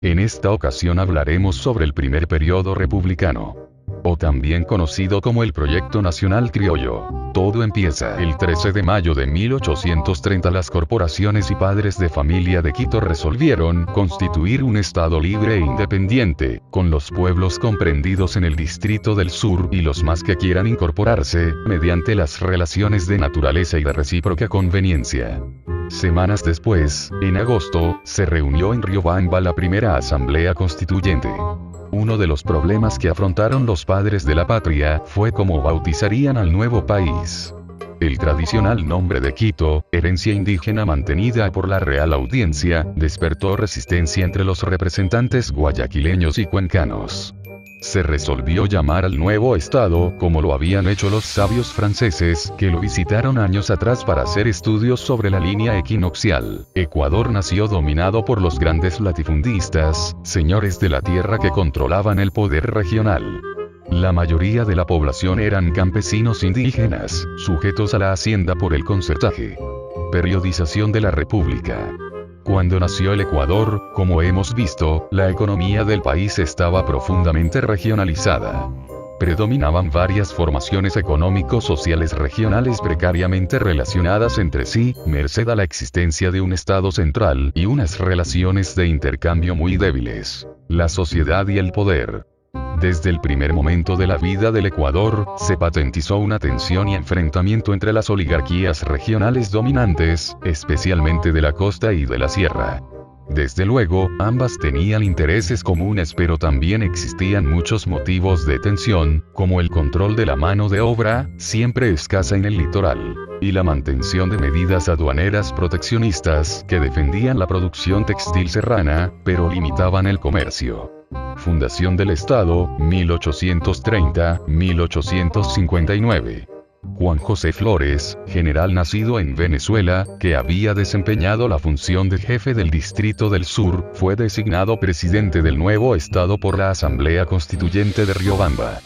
En esta ocasión hablaremos sobre el primer periodo republicano, o también conocido como el Proyecto Nacional Criollo. Todo empieza el 13 de mayo de 1830. Las corporaciones y padres de familia de Quito resolvieron constituir un estado libre e independiente, con los pueblos comprendidos en el Distrito del Sur y los más que quieran incorporarse, mediante las relaciones de naturaleza y de recíproca conveniencia. Semanas después, en agosto, se reunió en Riobamba la primera Asamblea Constituyente. Uno de los problemas que afrontaron los padres de la patria fue cómo bautizarían al nuevo país. El tradicional nombre de Quito, herencia indígena mantenida por la Real Audiencia, despertó resistencia entre los representantes guayaquileños y cuencanos. Se resolvió llamar al nuevo estado, como lo habían hecho los sabios franceses, que lo visitaron años atrás para hacer estudios sobre la línea equinoccial. Ecuador nació dominado por los grandes latifundistas, señores de la tierra que controlaban el poder regional. La mayoría de la población eran campesinos indígenas, sujetos a la hacienda por el concertaje. Periodización de la República. Cuando nació el Ecuador, como hemos visto, la economía del país estaba profundamente regionalizada. Predominaban varias formaciones económico-sociales regionales precariamente relacionadas entre sí, merced a la existencia de un Estado central y unas relaciones de intercambio muy débiles. La sociedad y el poder. Desde el primer momento de la vida del Ecuador, se patentizó una tensión y enfrentamiento entre las oligarquías regionales dominantes, especialmente de la costa y de la sierra. Desde luego, ambas tenían intereses comunes, pero también existían muchos motivos de tensión, como el control de la mano de obra, siempre escasa en el litoral, y la mantención de medidas aduaneras proteccionistas que defendían la producción textil serrana, pero limitaban el comercio. Fundación del Estado, 1830-1859. Juan José Flores, general nacido en Venezuela, que había desempeñado la función de jefe del Distrito del Sur, fue designado presidente del nuevo estado por la Asamblea Constituyente de Riobamba.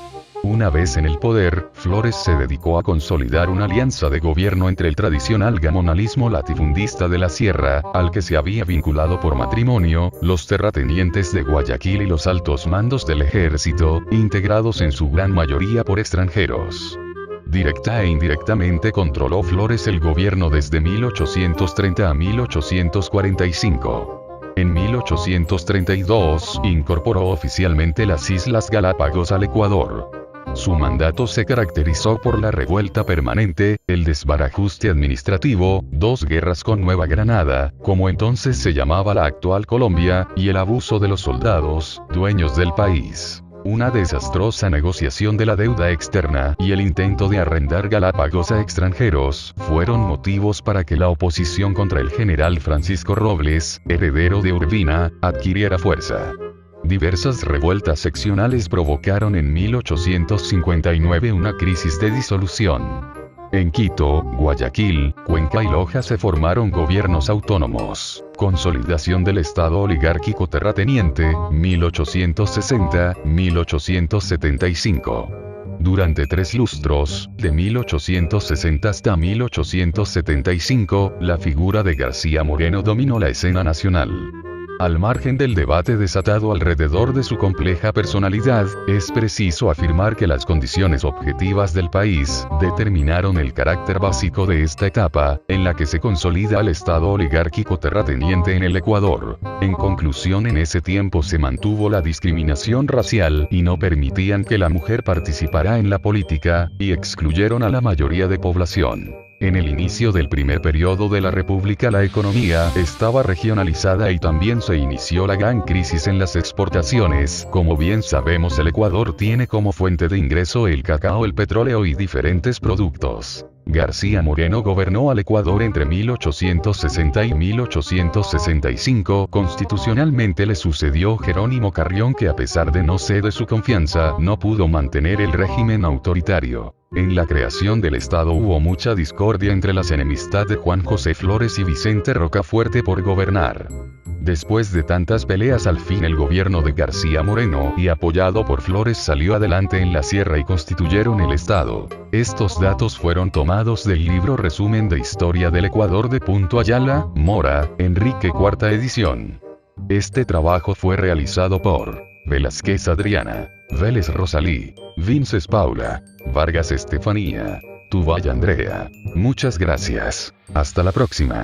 Una vez en el poder, Flores se dedicó a consolidar una alianza de gobierno entre el tradicional gamonalismo latifundista de la sierra, al que se había vinculado por matrimonio, los terratenientes de Guayaquil y los altos mandos del ejército, integrados en su gran mayoría por extranjeros. Directa e indirectamente controló Flores el gobierno desde 1830 a 1845. En 1832, incorporó oficialmente las Islas Galápagos al Ecuador. Su mandato se caracterizó por la revuelta permanente, el desbarajuste administrativo, dos guerras con Nueva Granada, como entonces se llamaba la actual Colombia, y el abuso de los soldados, dueños del país. Una desastrosa negociación de la deuda externa y el intento de arrendar Galápagos a extranjeros fueron motivos para que la oposición contra el general Francisco Robles, heredero de Urbina, adquiriera fuerza. Diversas revueltas seccionales provocaron en 1859 una crisis de disolución. En Quito, Guayaquil, Cuenca y Loja se formaron gobiernos autónomos. Consolidación del Estado oligárquico terrateniente, 1860-1875. Durante 3 lustros, de 1860 hasta 1875, la figura de García Moreno dominó la escena nacional. Al margen del debate desatado alrededor de su compleja personalidad, es preciso afirmar que las condiciones objetivas del país determinaron el carácter básico de esta etapa, en la que se consolida el Estado oligárquico terrateniente en el Ecuador. En conclusión, en ese tiempo se mantuvo la discriminación racial y no permitían que la mujer participara en la política, y excluyeron a la mayoría de población. En el inicio del primer periodo de la República la economía estaba regionalizada y también se inició la gran crisis en las exportaciones. Como bien sabemos, el Ecuador tiene como fuente de ingreso el cacao, el petróleo y diferentes productos. García Moreno gobernó al Ecuador entre 1860 y 1865. Constitucionalmente le sucedió Jerónimo Carrión, que a pesar de no ser de su confianza, no pudo mantener el régimen autoritario. En la creación del Estado hubo mucha discordia entre las enemistades de Juan José Flores y Vicente Rocafuerte por gobernar. Después de tantas peleas, al fin el gobierno de García Moreno, y apoyado por Flores, salió adelante en la sierra y constituyeron el Estado. Estos datos fueron tomados del libro Resumen de Historia del Ecuador de Punto Ayala, Mora, Enrique, cuarta edición. Este trabajo fue realizado por Velázquez Adriana, Vélez Rosalí, Vinces Paula, Vargas Estefanía, Tubay Andrea. Muchas gracias. Hasta la próxima.